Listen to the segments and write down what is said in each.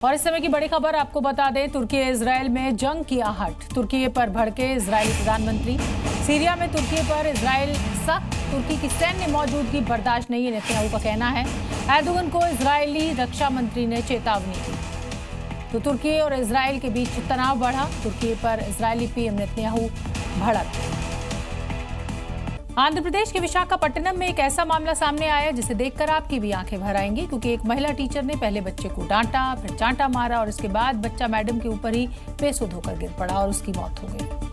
और इस समय की बड़ी खबर आपको बता दें, तुर्की इजराइल में जंग की आहट। तुर्की पर भड़के इजरायली प्रधानमंत्री। सीरिया में तुर्की पर इजराइल सख्त। तुर्की की सैन्य मौजूदगी बर्दाश्त नहीं है, नेतन्याहू का कहना है। एर्दोगन को इजरायली रक्षा मंत्री ने चेतावनी दी। तो तुर्की और इजराइल के बीच तनाव बढ़ा। तुर्की पर इजरायली पीएम नेतन्याहू भड़क। आंध्र प्रदेश के विशाखापट्टनम में एक ऐसा मामला सामने आया जिसे देखकर आपकी भी आंखें भर आएंगी, क्योंकि एक महिला टीचर ने पहले बच्चे को डांटा, फिर चांटा मारा और इसके बाद बच्चा मैडम के ऊपर ही बेसुध होकर गिर पड़ा और उसकी मौत हो गई।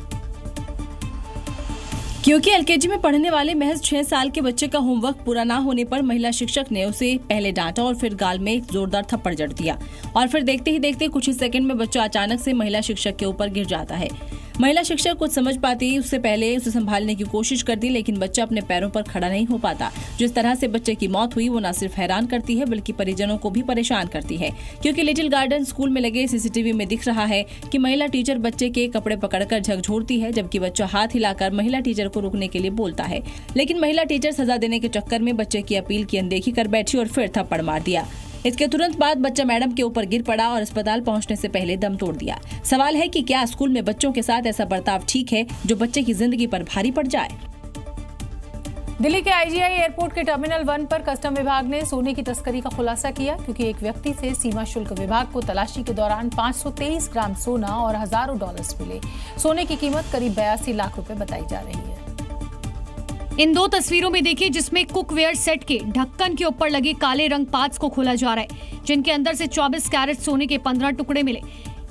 क्योंकि एलकेजी में पढ़ने वाले महज 6 साल के बच्चे का होमवर्क पूरा ना होने पर महिला शिक्षक ने उसे पहले डांटा और फिर गाल में एक जोरदार थप्पड़ जड़ दिया और फिर देखते ही देखते कुछ ही सेकंड में बच्चा अचानक से महिला शिक्षक के ऊपर गिर जाता है। महिला शिक्षक कुछ समझ पाती उससे पहले उसे संभालने की कोशिश करती, लेकिन बच्चा अपने पैरों पर खड़ा नहीं हो पाता। जिस तरह से बच्चे की मौत हुई वो न सिर्फ हैरान करती है बल्कि परिजनों को भी परेशान करती है, क्योंकि लिटिल गार्डन स्कूल में लगे सीसीटीवी में दिख रहा है कि महिला टीचर बच्चे के कपड़े पकड़कर झकझोरती है, जबकि बच्चा हाथ हिलाकर महिला टीचर को रुकने के लिए बोलता है। लेकिन महिला टीचर सजा देने के चक्कर में बच्चे की अपील की अनदेखी कर बैठी और फिर थप्पड़ मार दिया। इसके तुरंत बाद बच्चा मैडम के ऊपर गिर पड़ा और अस्पताल पहुंचने से पहले दम तोड़ दिया। सवाल है कि क्या स्कूल में बच्चों के साथ ऐसा बर्ताव ठीक है जो बच्चे की जिंदगी पर भारी पड़ जाए। दिल्ली के आईजीआई एयरपोर्ट के टर्मिनल 1 पर कस्टम विभाग ने सोने की तस्करी का खुलासा किया, क्योंकि एक व्यक्ति से सीमा शुल्क विभाग को तलाशी के दौरान 523 ग्राम सोना और हजारों डॉलर्स मिले। सोने की कीमत करीब 82 लाख रुपए बताई जा रही है। इन दो तस्वीरों में देखिए जिसमें कुकवेयर सेट के ढक्कन के ऊपर लगे काले रंग पार्ट्स को खोला जा रहा है, जिनके अंदर से 24 कैरेट सोने के 15 टुकड़े मिले,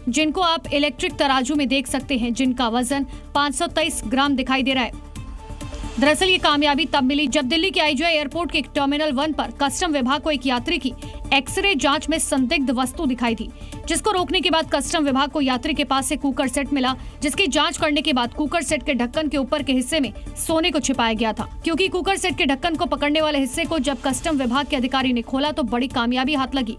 जिनको आप इलेक्ट्रिक तराजू में देख सकते हैं, जिनका वजन 523 ग्राम दिखाई दे रहा है। दरअसल ये कामयाबी तब मिली जब दिल्ली के आईजीआई एयरपोर्ट के टर्मिनल 1 पर कस्टम विभाग को एक यात्री की एक्सरे जांच में संदिग्ध वस्तु दिखाई थी, जिसको रोकने के बाद कस्टम विभाग को यात्री के पास से कुकर सेट मिला, जिसकी जांच करने के बाद कुकर सेट के ढक्कन के ऊपर के हिस्से में सोने को छिपाया गया था। क्योंकि कुकर सेट के ढक्कन को पकड़ने वाले हिस्से को जब कस्टम विभाग के अधिकारी ने खोला तो बड़ी कामयाबी हाथ लगी।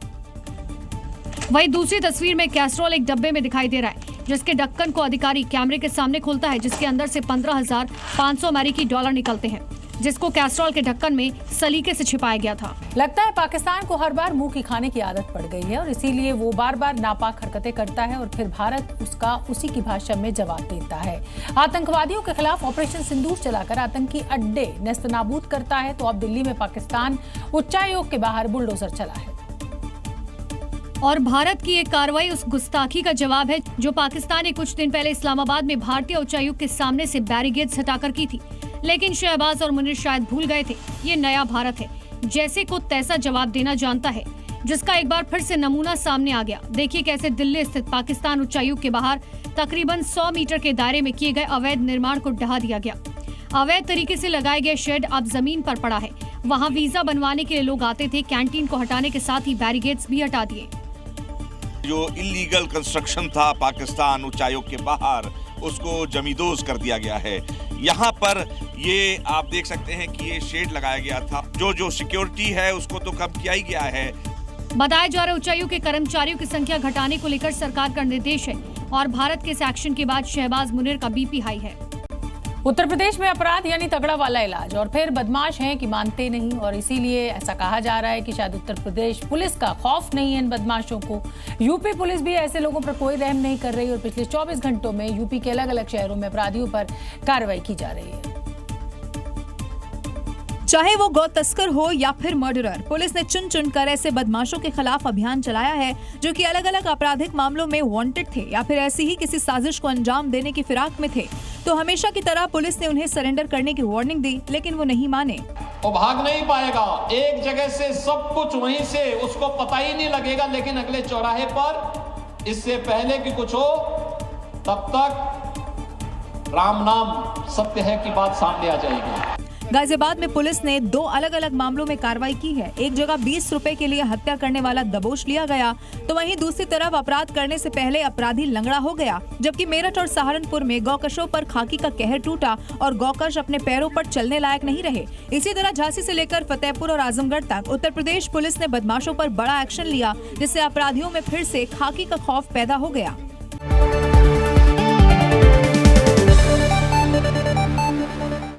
वहीं दूसरी तस्वीर में कैस्ट्रोल एक डब्बे में दिखाई दे रहा है, जिसके ढक्कन को अधिकारी कैमरे के सामने खोलता है, जिसके अंदर से 15,500 अमेरिकी डॉलर निकलते हैं, जिसको कैस्ट्रोल के ढक्कन में सलीके से छिपाया गया था। लगता है पाकिस्तान को हर बार मुंह की खाने की आदत पड़ गई है और इसीलिए वो बार बार नापाक हरकतें करता है और फिर भारत उसका उसी की भाषा में जवाब देता है। आतंकवादियों के खिलाफ ऑपरेशन सिंदूर चलाकर आतंकी अड्डे नेस्तनाबूद करता है, तो अब दिल्ली में पाकिस्तान उच्चायोग के बाहर बुलडोजर चला है। और भारत की ये कार्रवाई उस गुस्ताखी का जवाब है जो पाकिस्तान ने कुछ दिन पहले इस्लामाबाद में भारतीय उच्चायुक्त के सामने से बैरिकेड्स हटाकर की थी। लेकिन शहबाज और मुनीर शायद भूल गए थे, ये नया भारत है, जैसे को तैसा जवाब देना जानता है, जिसका एक बार फिर से नमूना सामने आ गया। देखिए कैसे दिल्ली स्थित पाकिस्तान उच्चायुक्त के बाहर तकरीबन 100 मीटर के दायरे में किए गए अवैध निर्माण को ढहा दिया गया। अवैध तरीके से लगाए गए शेड अब जमीन पर पड़ा है। वहाँ वीजा बनवाने के लिए लोग आते थे, कैंटीन को हटाने के साथ ही बैरिकेड्स भी हटा दिए। जो इलीगल कंस्ट्रक्शन था पाकिस्तान उच्चायोग के बाहर, उसको जमींदोज कर दिया गया है। यहाँ पर ये आप देख सकते हैं कि ये शेड लगाया गया था, जो सिक्योरिटी है उसको तो कम किया ही गया है। बताया जा रहा है उच्चायोग के कर्मचारियों की संख्या घटाने को लेकर सरकार का निर्देश है और भारत के इस एक्शन के बाद शहबाज मुनीर का बीपी हाई है। उत्तर प्रदेश में अपराध यानी तगड़ा वाला इलाज, और फिर बदमाश हैं कि मानते नहीं, और इसीलिए ऐसा कहा जा रहा है कि शायद उत्तर प्रदेश पुलिस का खौफ नहीं है इन बदमाशों को। यूपी पुलिस भी ऐसे लोगों पर कोई रहम नहीं कर रही और पिछले 24 घंटों में यूपी के अलग अलग शहरों में अपराधियों पर कार्रवाई की जा रही है। चाहे वो गौ तस्कर हो या फिर मर्डरर, पुलिस ने चुन चुन कर ऐसे बदमाशों के खिलाफ अभियान चलाया है जो कि अलग अलग आपराधिक मामलों में वांटेड थे या फिर ऐसी ही किसी साजिश को अंजाम देने की फिराक में थे। तो हमेशा की तरह पुलिस ने उन्हें सरेंडर करने की वार्निंग दी, लेकिन वो नहीं माने। वो भाग नहीं पाएगा, एक जगह से सब कुछ वहीं से उसको पता ही नहीं लगेगा, लेकिन अगले चौराहे पर इससे पहले कि कुछ हो तब तक राम नाम सत्य है की बात सामने आ जाएगी। गाजियाबाद में पुलिस ने 2 अलग अलग मामलों में कार्रवाई की है। एक जगह 20 रुपए के लिए हत्या करने वाला दबोच लिया गया, तो वहीं दूसरी तरफ अपराध करने से पहले अपराधी लंगड़ा हो गया। जबकि मेरठ और सहारनपुर में गौकशों पर खाकी का कहर टूटा और गौकश अपने पैरों पर चलने लायक नहीं रहे। इसी तरह झांसी से लेकर फतेहपुर और आजमगढ़ तक उत्तर प्रदेश पुलिस ने बदमाशों पर बड़ा एक्शन लिया, जिससे अपराधियों में फिर से खाकी का खौफ पैदा हो गया।